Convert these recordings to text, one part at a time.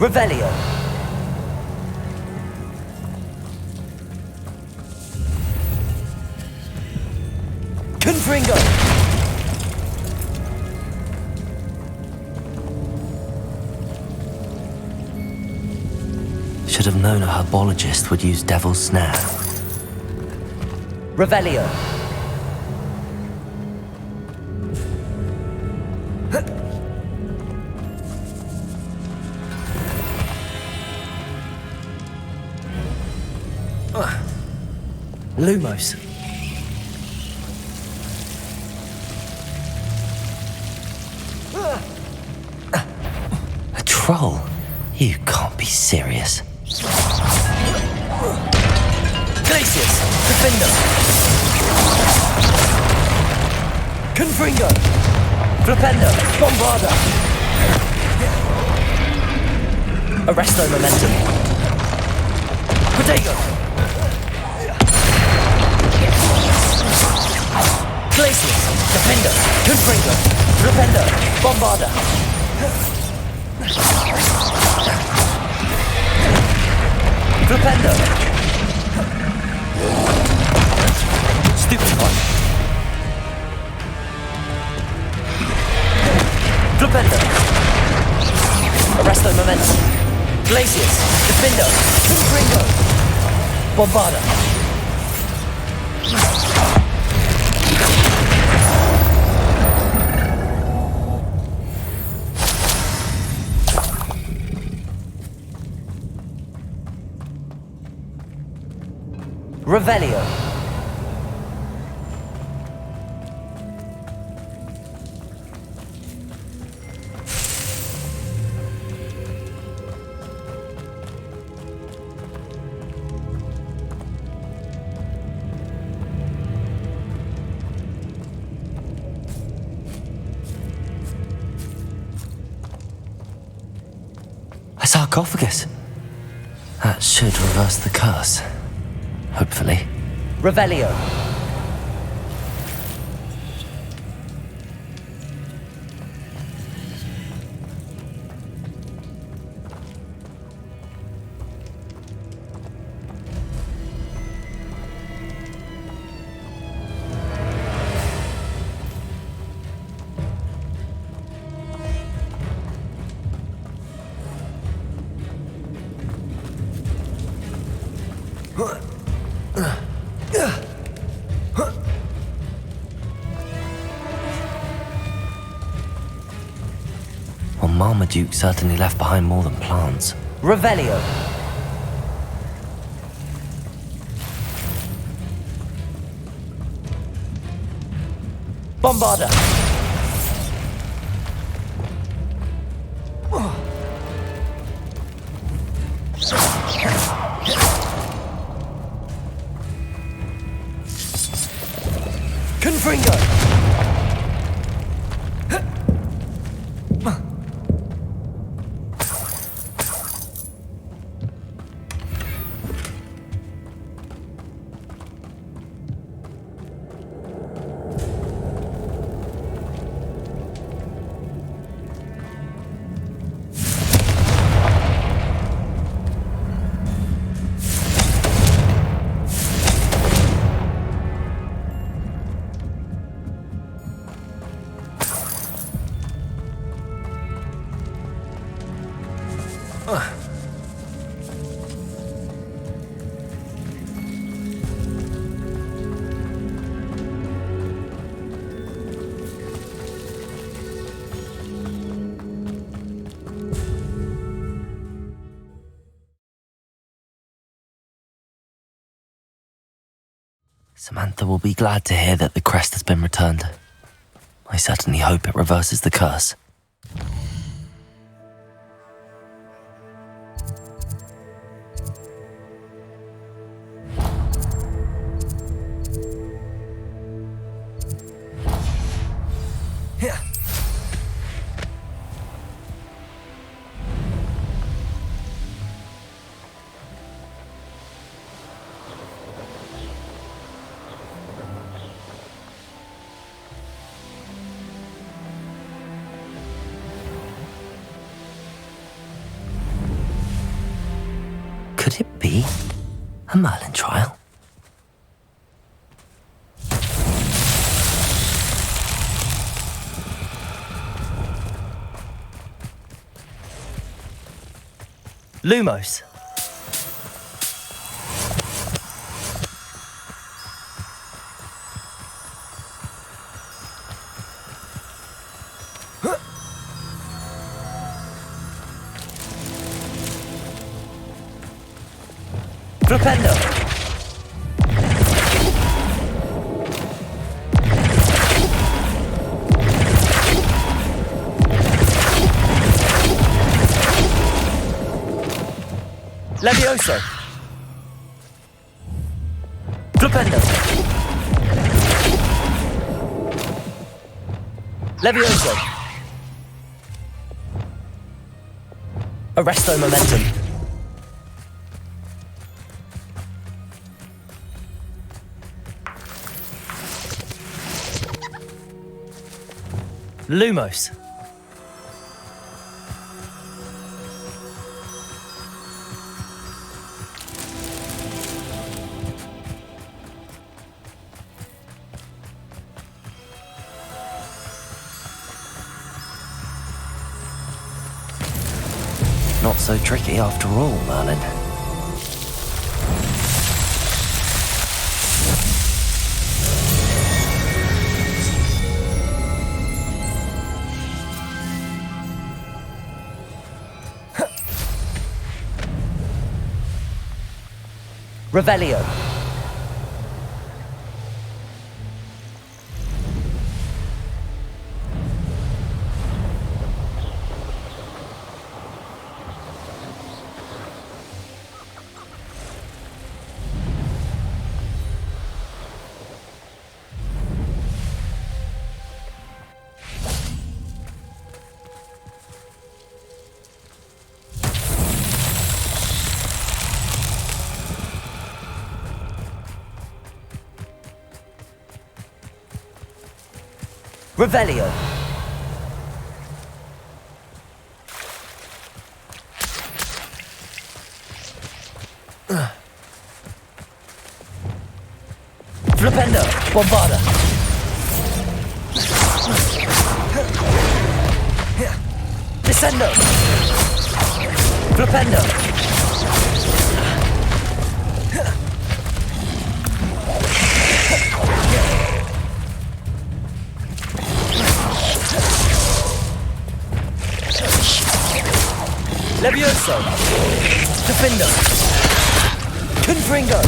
Revelio. Confringo. Should have known a herbologist would use Devil's Snare. Revelio. Lumos. A troll? You can't be serious. Glacius. Defender. Confringo. Flipendo. Bombarda. Arresto Momentum. Protego. Glacius. Defender. Confringo. Flipendo. Bombarda. Flipendo. Stupid one. Flipendo. Arresto Momentum. Glacius. Defendo. Confringo. Bombarda. Revelio. A sarcophagus. That should reverse the curse. Hopefully. Revelio. Well, Marmaduke certainly left behind more than plants. Revelio. Bombarda. Confringo. Samantha will be glad to hear that the crest has been returned. I certainly hope it reverses the curse. Could it be a Merlin trial? Lumos. Flipendo. Levioso. Flipendo. Levioso. Arresto momentum. Lumos. Not so tricky after all, Merlin. Revelio. Revelio. Flipendo. Bombarda. Descendo. Flipendo. Levioso. Defendo. Confringo.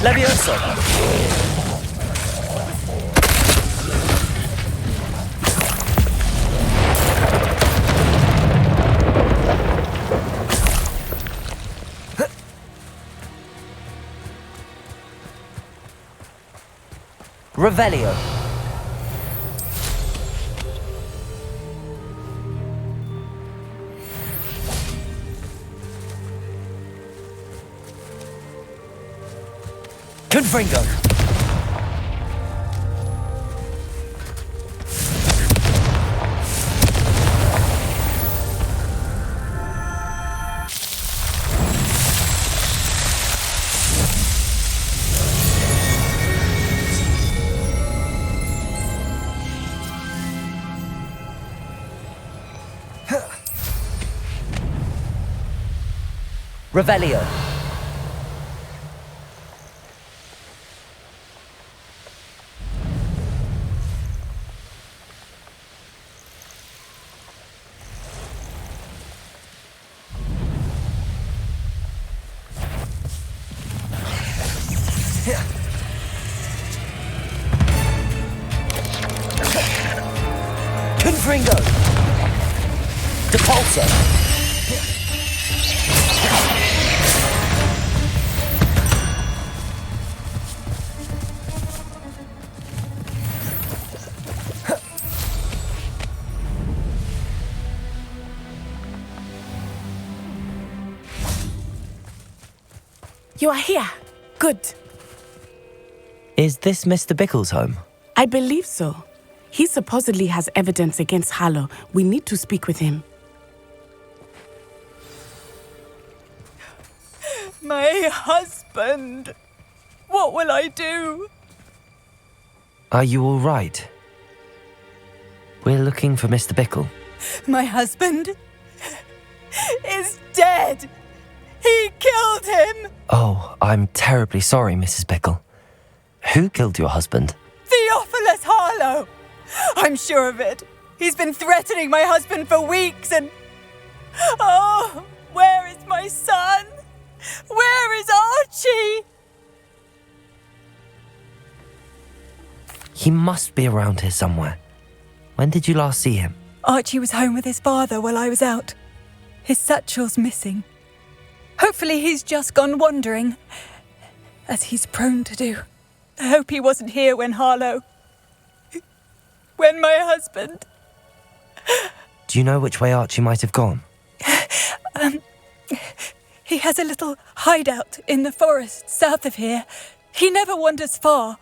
Levioso. Revelio. Confringo. Revelio. Confringo. Depulso. You are here. Good. Is this Mr. Bickle's home? I believe so. He supposedly has evidence against Harlow. We need to speak with him. My husband! What will I do? Are you all right? We're looking for Mr. Bickle. My husband is dead! He killed him! Oh, I'm terribly sorry, Mrs. Bickle. Who killed your husband? Theophilus Harlow! I'm sure of it. He's been threatening my husband for weeks and... Oh, where is my son? Where is Archie? He must be around here somewhere. When did you last see him? Archie was home with his father while I was out. His satchel's missing. Hopefully he's just gone wandering, as he's prone to do. I hope he wasn't here when my husband... Do you know which way Archie might have gone? He has a little hideout in the forest south of here. He never wanders far.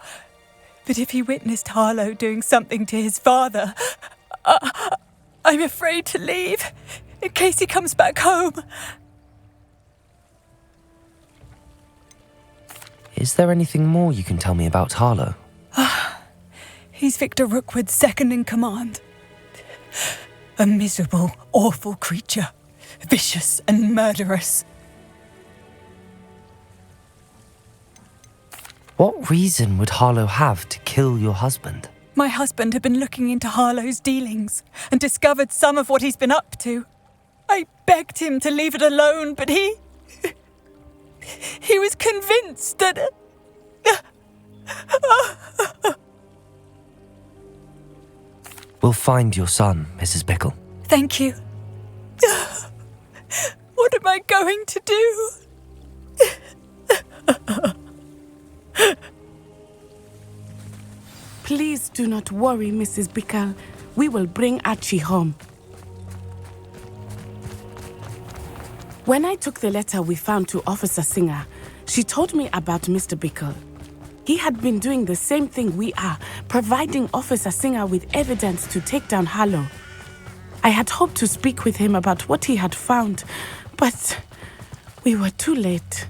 But if he witnessed Harlow doing something to his father, I'm afraid to leave, in case he comes back home. Is there anything more you can tell me about Harlow? He's Victor Rookwood's second in command. A miserable, awful creature, vicious and murderous. What reason would Harlow have to kill your husband? My husband had been looking into Harlow's dealings and discovered some of what he's been up to. I begged him to leave it alone, but he was convinced that... We'll find your son, Mrs. Bickle. Thank you. What am I going to do? Please do not worry, Mrs. Bickle. We will bring Archie home. When I took the letter we found to Officer Singer, she told me about Mr. Bickle. He had been doing the same thing we are, providing Officer Singer with evidence to take down Harlow. I had hoped to speak with him about what he had found, but we were too late.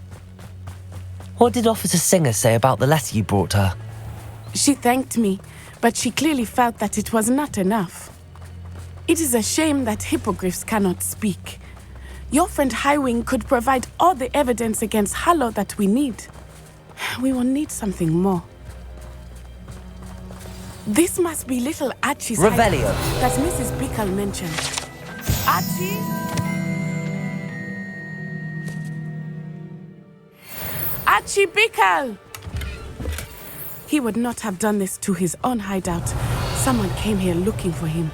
What did Officer Singer say about the letter you brought her? She thanked me, but she clearly felt that it was not enough. It is a shame that hippogriffs cannot speak. Your friend Highwing could provide all the evidence against Harlow that we need. We will need something more. This must be little Archie's Revelio. hideout that Mrs. Bickle mentioned. Archie? Archie Bickle! He would not have done this to his own hideout. Someone came here looking for him.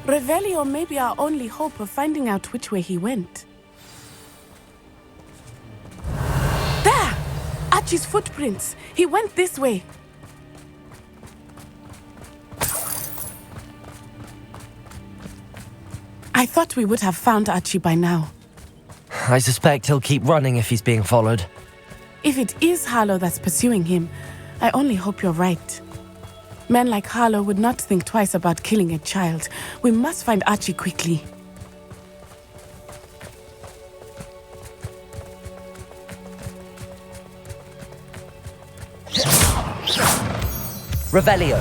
Revelio may be our only hope of finding out which way he went. There! Archie's footprints. He went this way. I thought we would have found Archie by now. I suspect he'll keep running if he's being followed. If it is Harlow that's pursuing him, I only hope you're right. Men like Harlow would not think twice about killing a child. We must find Archie quickly. Revelio.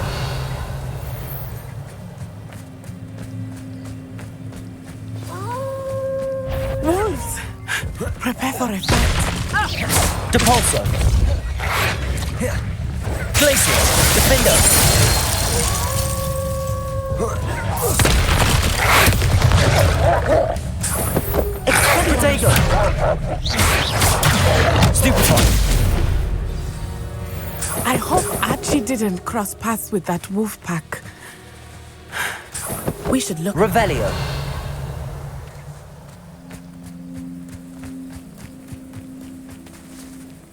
Wolves! Prepare for a fight. Depulso. Glacier. Defender. Protego. Stupefy. I hope Archie didn't cross paths with that wolf pack. We should look. Revelio.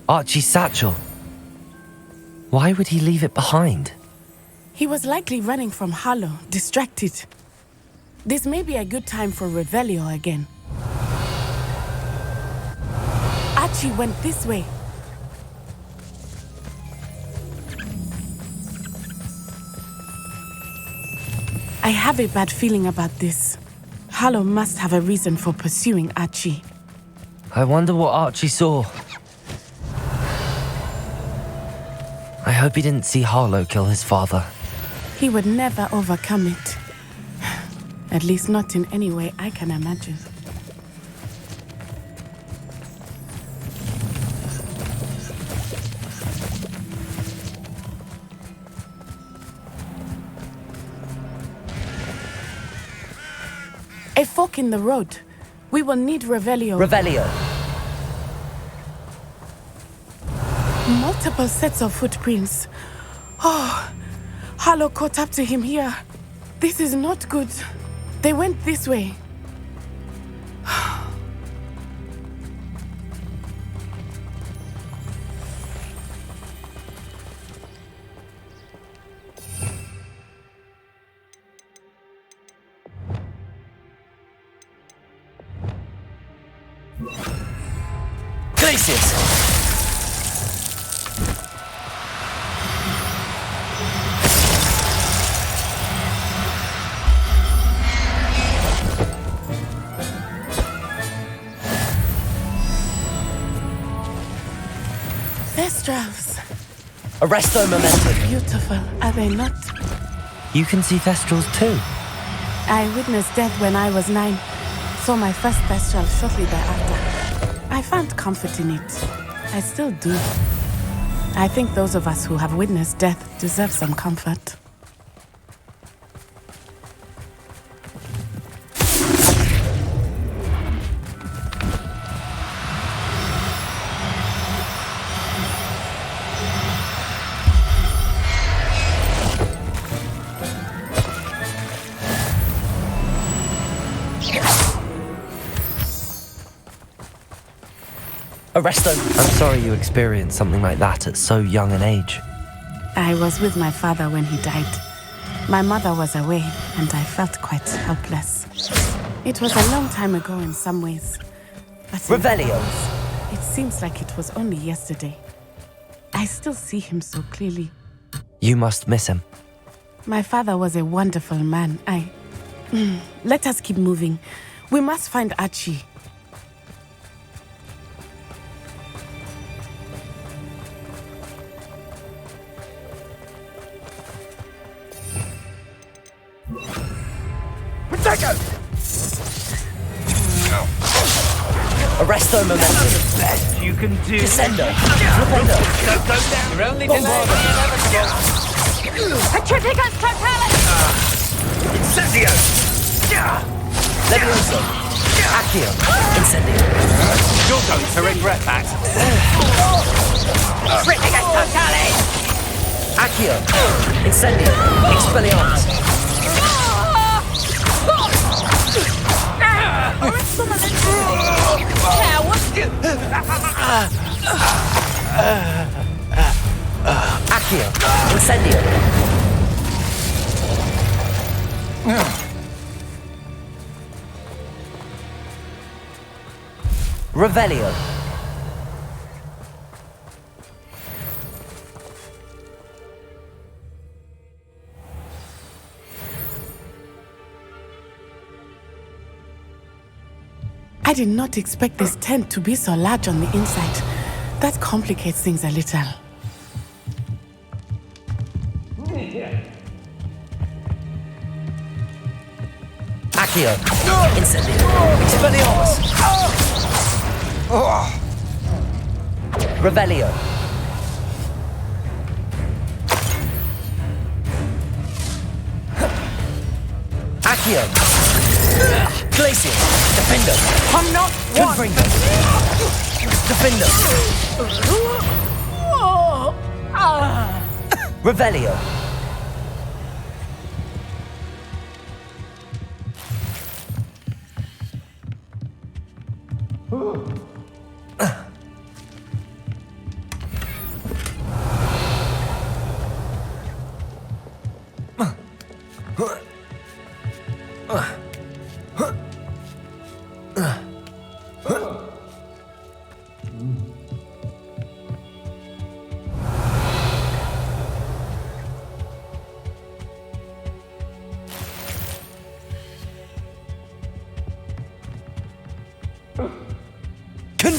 Archie's satchel. Why would he leave it behind? He was likely running from Harlow, distracted. This may be a good time for Revelio again. Archie went this way. I have a bad feeling about this. Harlow must have a reason for pursuing Archie. I wonder what Archie saw. I hope he didn't see Harlow kill his father. He would never overcome it. At least not in any way I can imagine. A fork in the road. We will need Revelio. Revelio. Multiple sets of footprints. Oh, Harlow caught up to him here. This is not good. They went this way. Glaciers! Thestrals. Arresto momentum. Beautiful, are they not? You can see Thestrals too. I witnessed death when I was 9. Saw my first Thestral shortly thereafter. I found comfort in it. I still do. I think those of us who have witnessed death deserve some comfort. Arresto. I'm sorry you experienced something like that at so young an age. I was with my father when he died. My mother was away, and I felt quite helpless. It was a long time ago in some ways. But in Revelio. others, it seems like it was only yesterday. I still see him so clearly. You must miss him. My father was a wonderful man. Let us keep moving. We must find Archie. Arresto momentum. Best you can do. Descendo. Flipendo. Don't go down. You're only delaying the inevitable. Petrificus totalis! Incendio! Levioso. Accio. Incendio. You're going to regret that. Petrificus totalis! Accio. Incendio. Expelliarmus. Accio. Incendio. Revelio. I did not expect this tent to be so large on the inside. That complicates things a little. Accio. Incendio. Expelliarmus. Revelio. Accio. Glaciers. Defendo. I'm not one. Confringo. Defendo. Revelio.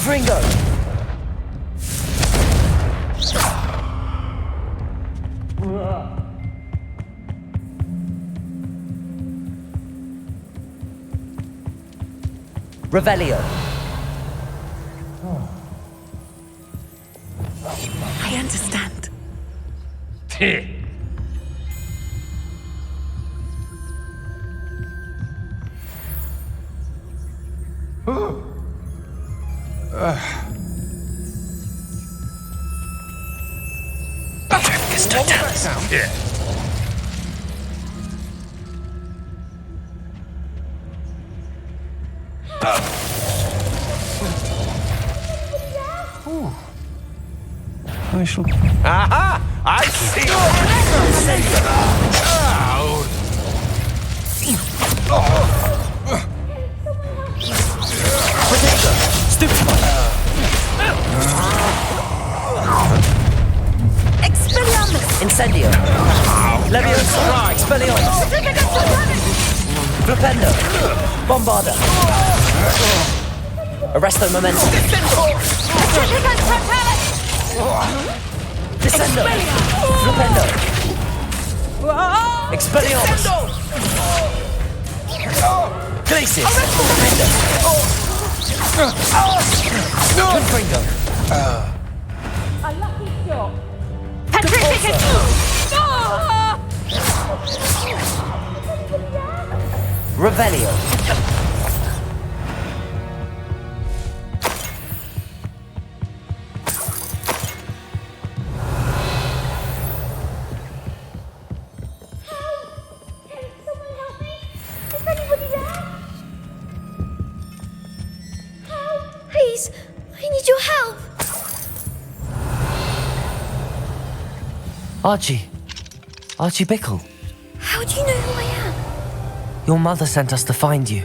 Confringo! Revelio. I understand. Yeah. I shall... Aha! I see! Expelliarmus! Incendio. Leviosa. Expelliarmus. Flipendo. Bombarda. Arresto Momentum. Descendo. Flipendo. Expelliarmus. Glacius. Defender. Confringo. A lucky shot. Revelio. Please, I need your help. Archie Bickle. How do you know who I am? Your mother sent us to find you.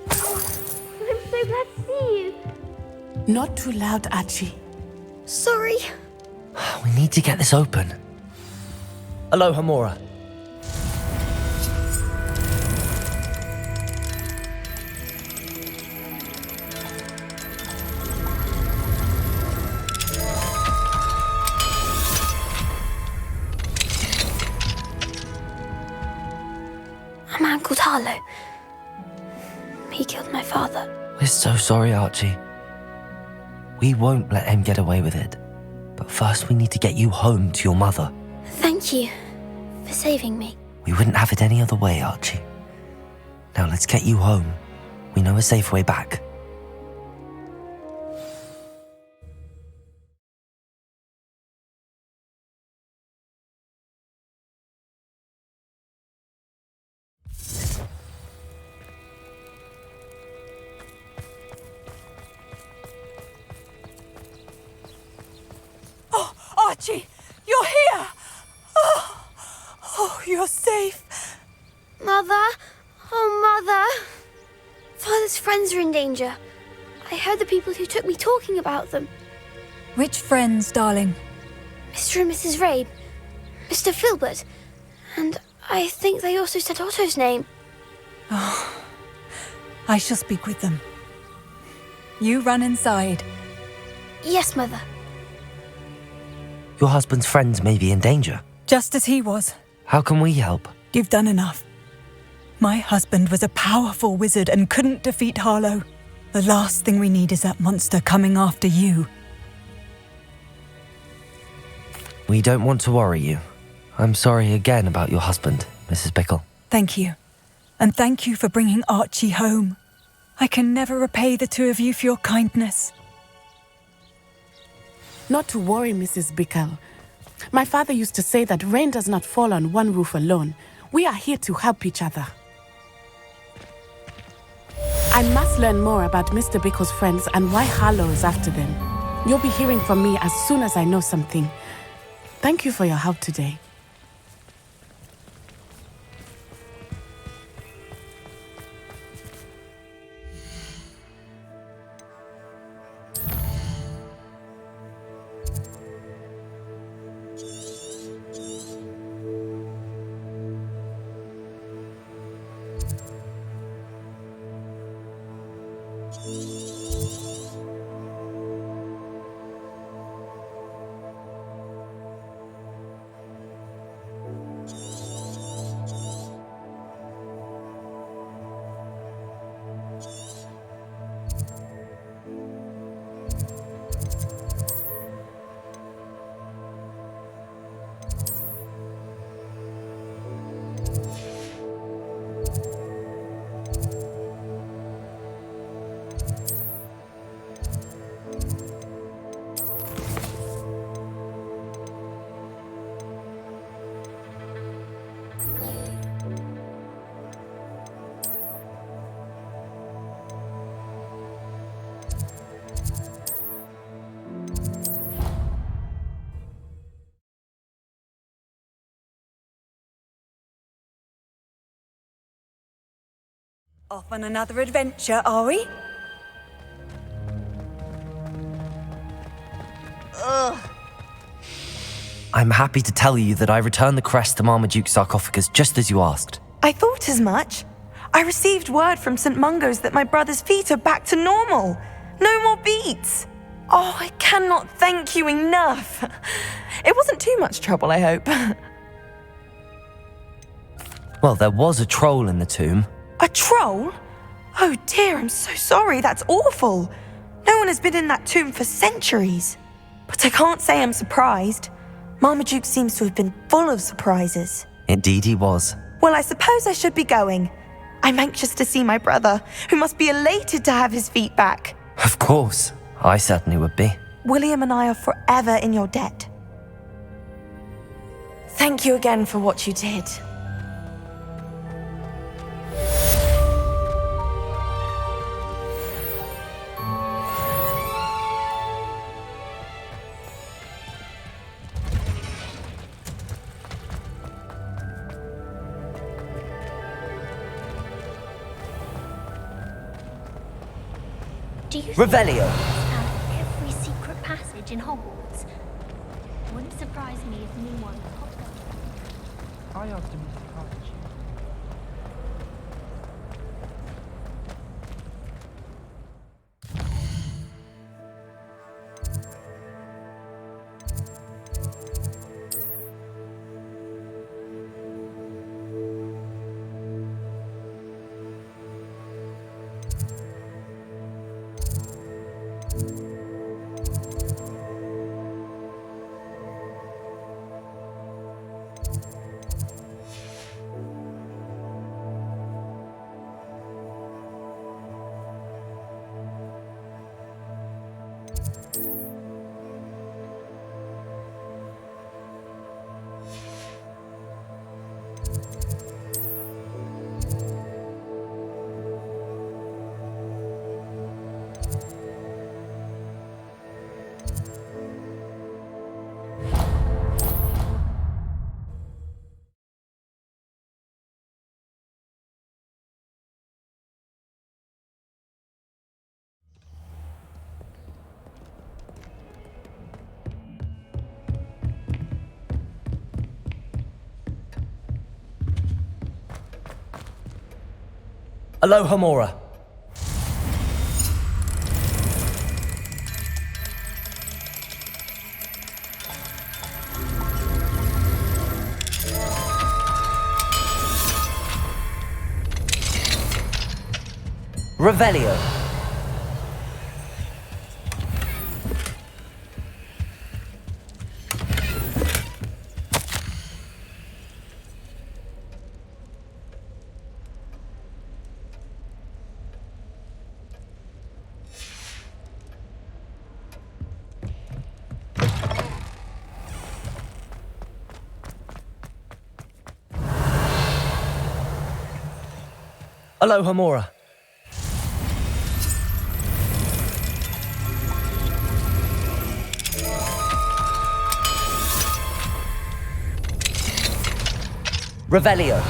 I'm so glad to see you. Not too loud, Archie. Sorry. We need to get this open. Aloha, Mora. A man called Harlow. He killed my father. We're so sorry, Archie. We won't let him get away with it. But first we need to get you home to your mother. Thank you for saving me. We wouldn't have it any other way, Archie. Now let's get you home. We know a safe way back. Archie, you're here! Oh, you're safe. Mother? Oh, Mother. Father's friends are in danger. I heard the people who took me talking about them. Which friends, darling? Mr. and Mrs. Rabe, Mr. Filbert, and I think they also said Otto's name. I shall speak with them. You run inside. Yes, Mother. Your husband's friends may be in danger. Just as he was. How can we help? You've done enough. My husband was a powerful wizard and couldn't defeat Harlow. The last thing we need is that monster coming after you. We don't want to worry you. I'm sorry again about your husband, Mrs. Bickle. Thank you. And thank you for bringing Archie home. I can never repay the two of you for your kindness. Not to worry, Mrs. Bickle. My father used to say that rain does not fall on one roof alone. We are here to help each other. I must learn more about Mr. Bickle's friends and why Harlow is after them. You'll be hearing from me as soon as I know something. Thank you for your help today. Off on another adventure, are we? I'm happy to tell you that I returned the crest to Marmaduke's sarcophagus just as you asked. I thought as much. I received word from St. Mungo's that my brother's feet are back to normal. No more beats. Oh, I cannot thank you enough. It wasn't too much trouble, I hope. Well, there was a troll in the tomb. A troll? Oh dear, I'm so sorry. That's awful. No one has been in that tomb for centuries. But I can't say I'm surprised. Marmaduke seems to have been full of surprises. Indeed he was. Well, I suppose I should be going. I'm anxious to see my brother, who must be elated to have his feet back. Of course. I certainly would be. William and I are forever in your debt. Thank you again for what you did. Do you Revelio. found every secret passage in Hogwarts? Wouldn't surprise me if new one popped up. I asked him to college. Aloha Mora. Revelio. Aloha Mora. Revelio.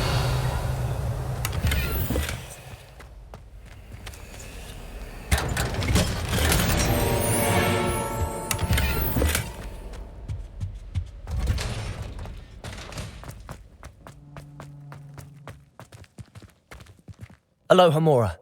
Aloha Mora.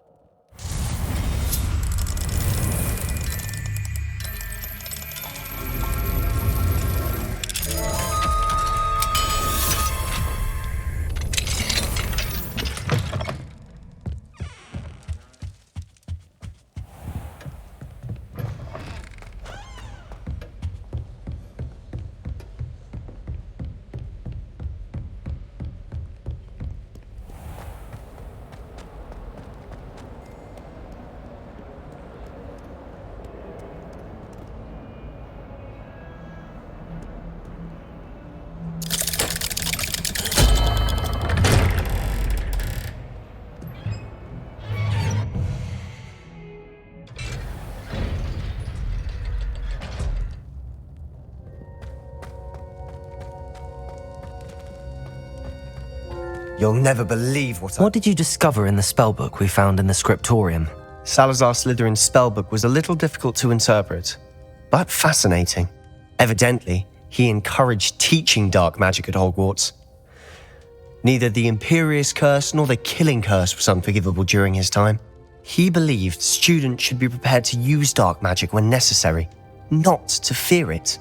You'll never believe What did you discover in the spellbook we found in the scriptorium? Salazar Slytherin's spellbook was a little difficult to interpret, but fascinating. Evidently, he encouraged teaching dark magic at Hogwarts. Neither the Imperious Curse nor the Killing Curse was unforgivable during his time. He believed students should be prepared to use dark magic when necessary, not to fear it.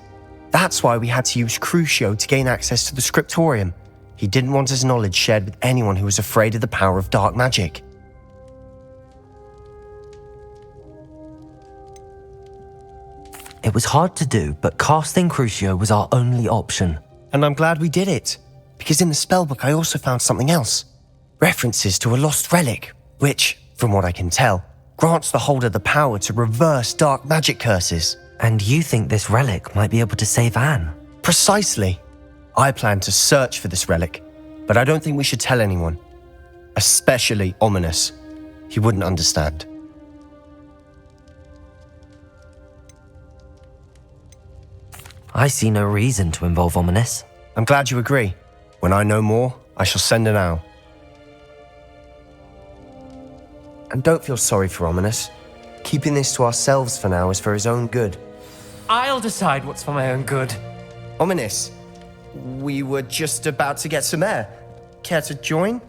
That's why we had to use Crucio to gain access to the scriptorium. He didn't want his knowledge shared with anyone who was afraid of the power of dark magic. It was hard to do, but casting Crucio was our only option. And I'm glad we did it, because in the spellbook I also found something else. References to a lost relic, which, from what I can tell, grants the holder the power to reverse dark magic curses. And you think this relic might be able to save Anne? Precisely. I plan to search for this relic, but I don't think we should tell anyone. Especially Ominous. He wouldn't understand. I see no reason to involve Ominous. I'm glad you agree. When I know more, I shall send an owl. And don't feel sorry for Ominous. Keeping this to ourselves for now is for his own good. I'll decide what's for my own good. Ominous, we were just about to get some air. Care to join?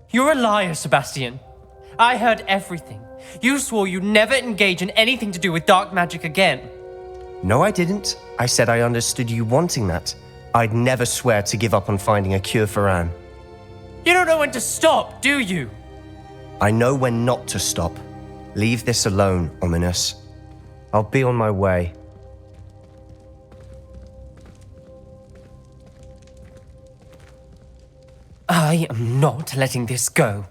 You're a liar, Sebastian. I heard everything. You swore you'd never engage in anything to do with dark magic again. No, I didn't. I said I understood you wanting that. I'd never swear to give up on finding a cure for Anne. You don't know when to stop, do you? I know when not to stop. Leave this alone, Ominous. I'll be on my way. I am not letting this go.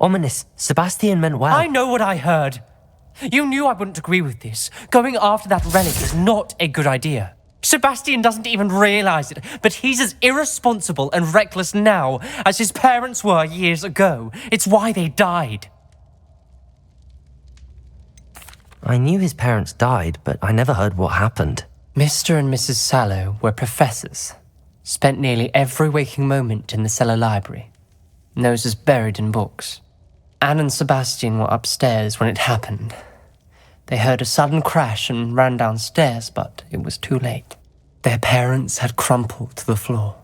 Ominous, Sebastian meant well. I know what I heard. You knew I wouldn't agree with this. Going after that relic is not a good idea. Sebastian doesn't even realize it, but he's as irresponsible and reckless now as his parents were years ago. It's why they died. I knew his parents died, but I never heard what happened. Mr. and Mrs. Sallow were professors. Spent nearly every waking moment in the cellar library. Noses buried in books. Anne and Sebastian were upstairs when it happened. They heard a sudden crash and ran downstairs, but it was too late. Their parents had crumpled to the floor.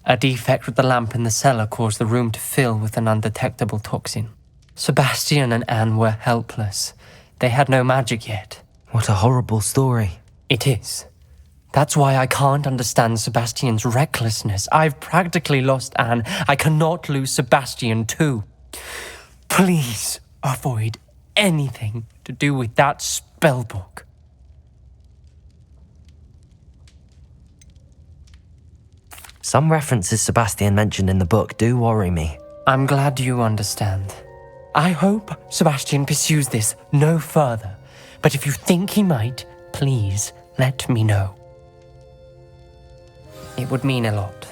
A defect with the lamp in the cellar caused the room to fill with an undetectable toxin. Sebastian and Anne were helpless. They had no magic yet. What a horrible story. It is. That's why I can't understand Sebastian's recklessness. I've practically lost Anne. I cannot lose Sebastian too. Please avoid anything to do with that spellbook. Some references Sebastian mentioned in the book do worry me. I'm glad you understand. I hope Sebastian pursues this no further, but if you think he might, please let me know. It would mean a lot.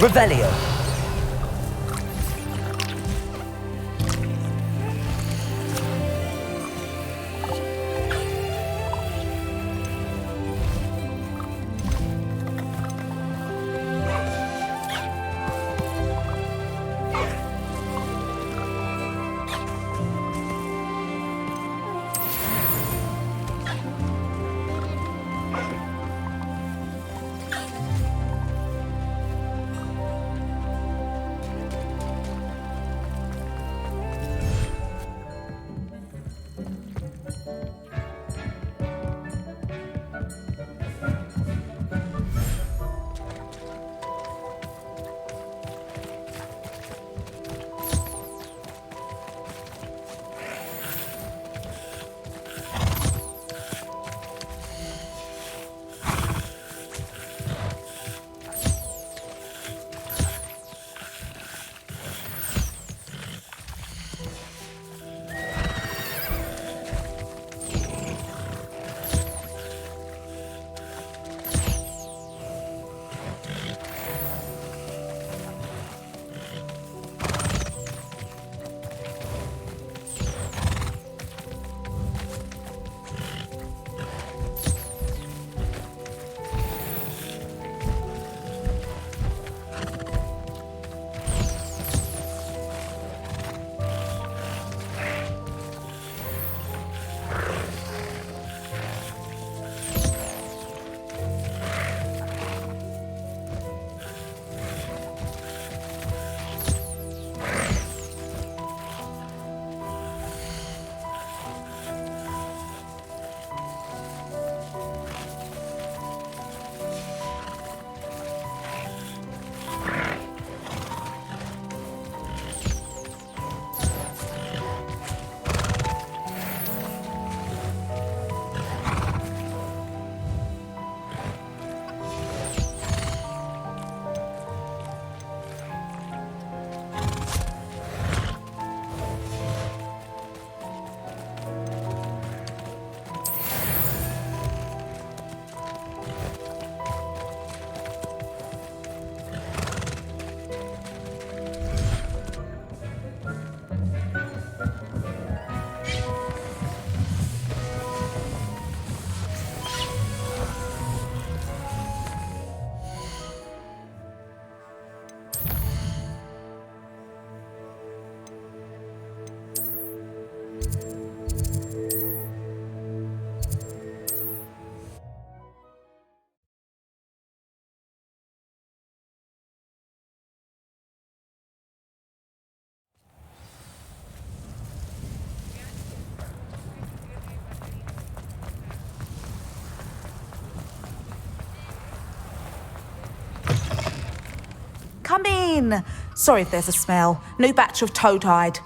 Revelio. Come in. Sorry if there's a smell. New batch of toad hide.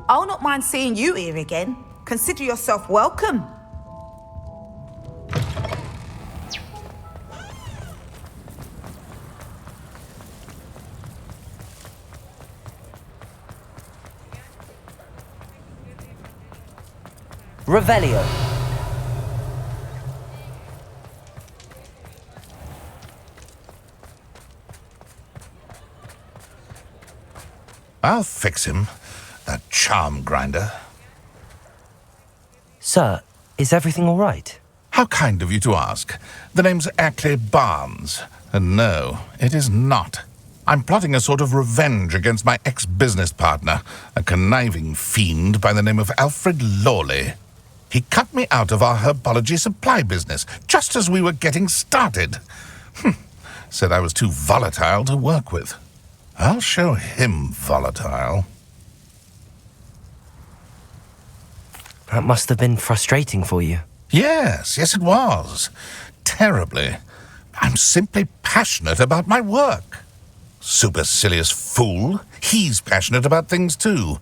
I'll not mind seeing you here again. Consider yourself welcome. Revelio. I'll fix him, that charm grinder. Sir, is everything all right? How kind of you to ask. The name's Ackley Barnes. And no, it is not. I'm plotting a sort of revenge against my ex-business partner, a conniving fiend by the name of Alfred Lawley. He cut me out of our herbology supply business just as we were getting started. Said I was too volatile to work with. I'll show him volatile. That must have been frustrating for you. Yes, it was. Terribly. I'm simply passionate about my work. Supercilious fool. He's passionate about things too,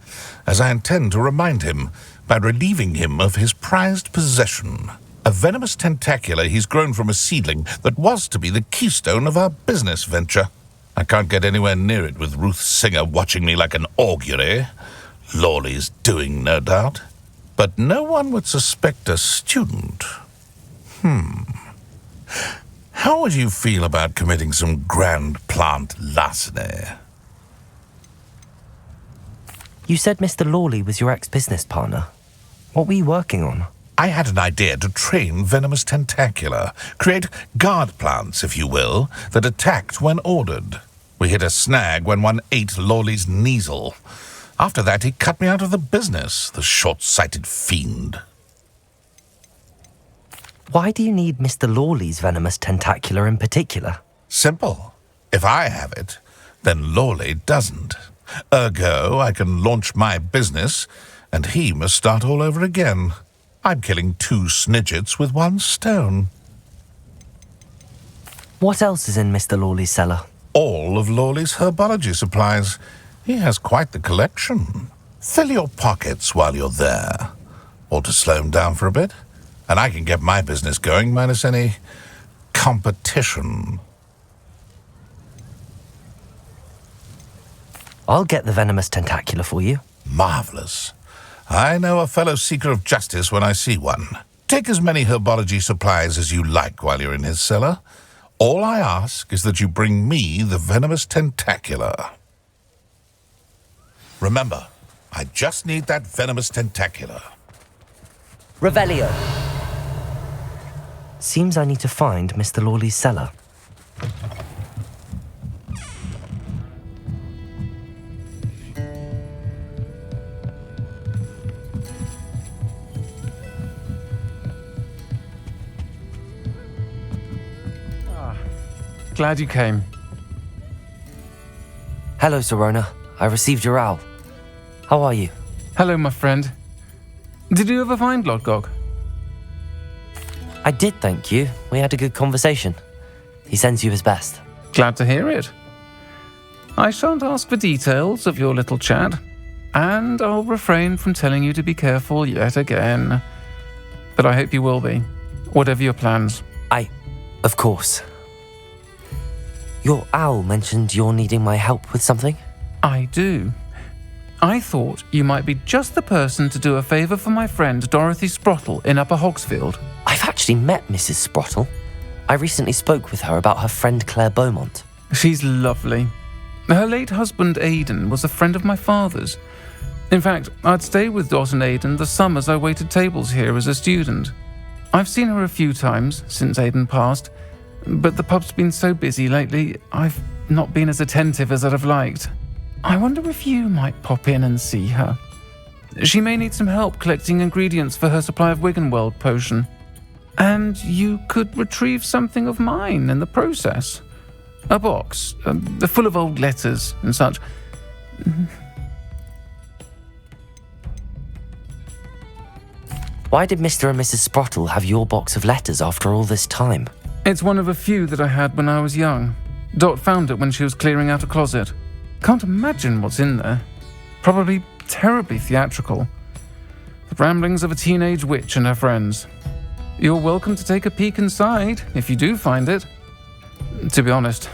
as I intend to remind him by relieving him of his prized possession. A venomous tentacula he's grown from a seedling that was to be the keystone of our business venture. I can't get anywhere near it with Ruth Singer watching me like an augury. Lawley's doing, no doubt. But no one would suspect a student. How would you feel about committing some grand plant larceny? You said Mr. Lawley was your ex-business partner. What were you working on? I had an idea to train venomous tentacula, create guard plants, if you will, that attacked when ordered. We hit a snag when one ate Lawley's Kneasel. After that, he cut me out of the business, the short-sighted fiend. Why do you need Mr. Lawley's venomous tentacula in particular? Simple. If I have it, then Lawley doesn't. Ergo, I can launch my business, and he must start all over again. I'm killing 2 snidgets with 1 stone. What else is in Mr. Lawley's cellar? All of Lawley's herbology supplies. He has quite the collection. Fill your pockets while you're there. Or to slow him down for a bit, and I can get my business going minus any competition. I'll get the venomous tentacula for you. Marvelous. I know a fellow seeker of justice when I see one. Take as many herbology supplies as you like while you're in his cellar. All I ask is that you bring me the venomous tentacula. Remember, I just need that venomous tentacula. Revelio. Seems I need to find Mr. Lawley's cellar. Glad you came. Hello, Serona. I received your owl. How are you? Hello, my friend. Did you ever find Lodgog? I did, thank you. We had a good conversation. He sends you his best. Glad to hear it. I shan't ask for details of your little chat, and I'll refrain from telling you to be careful yet again. But I hope you will be, whatever your plans. Of course. Your owl mentioned you're needing my help with something? I do. I thought you might be just the person to do a favour for my friend Dorothy Sprottle in Upper Hogsfield. I've actually met Mrs. Sprottle. I recently spoke with her about her friend Claire Beaumont. She's lovely. Her late husband Aidan was a friend of my father's. In fact, I'd stayed with Dot and Aidan the summers I waited tables here as a student. I've seen her a few times since Aidan passed, but the pub's been so busy lately, I've not been as attentive as I'd have liked. I wonder if you might pop in and see her. She may need some help collecting ingredients for her supply of Wiggenweld potion. And you could retrieve something of mine in the process. A box, full of old letters and such. Why did Mr. and Mrs. Sprottle have your box of letters after all this time? It's one of a few that I had when I was young. Dot found it when she was clearing out a closet. Can't imagine what's in there. Probably terribly theatrical. The ramblings of a teenage witch and her friends. You're welcome to take a peek inside, if you do find it. To be honest,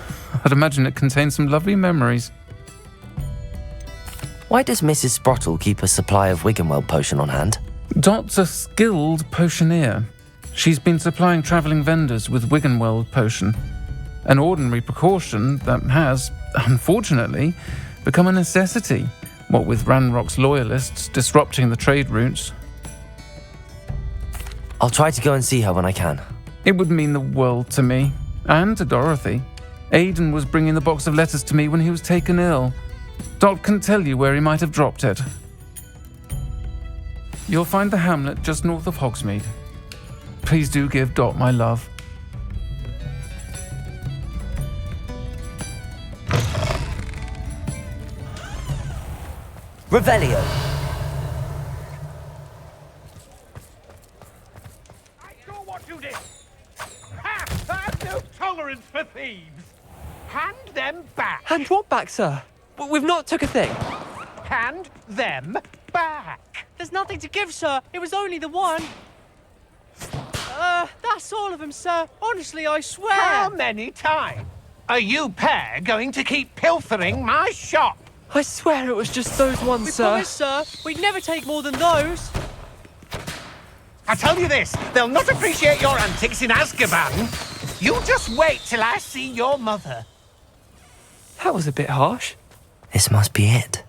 I'd imagine it contains some lovely memories. Why does Mrs. Sprottle keep a supply of Wiggenweld potion on hand? Dot's a skilled potioneer. She's been supplying travelling vendors with Wiggenweld potion, an ordinary precaution that has, unfortunately, become a necessity, what with Ranrock's loyalists disrupting the trade routes. I'll try to go and see her when I can. It would mean the world to me, and to Dorothy. Aidan was bringing the box of letters to me when he was taken ill. Dot can tell you where he might have dropped it. You'll find the hamlet just north of Hogsmeade. Please do give Dot my love. Revelio. I saw what you did. Ha! I've no tolerance for thieves. Hand them back. Hand what back, sir? We've not took a thing. Hand them back. There's nothing to give, sir. It was only the one. That's all of them, sir. Honestly, I swear. How many times are you pair going to keep pilfering my shop? I swear it was just those ones, We sir. promise, sir. We'd never take more than those. I tell you this, they'll not appreciate your antics in Azkaban. You just wait till I see your mother. That was a bit harsh. This must be it.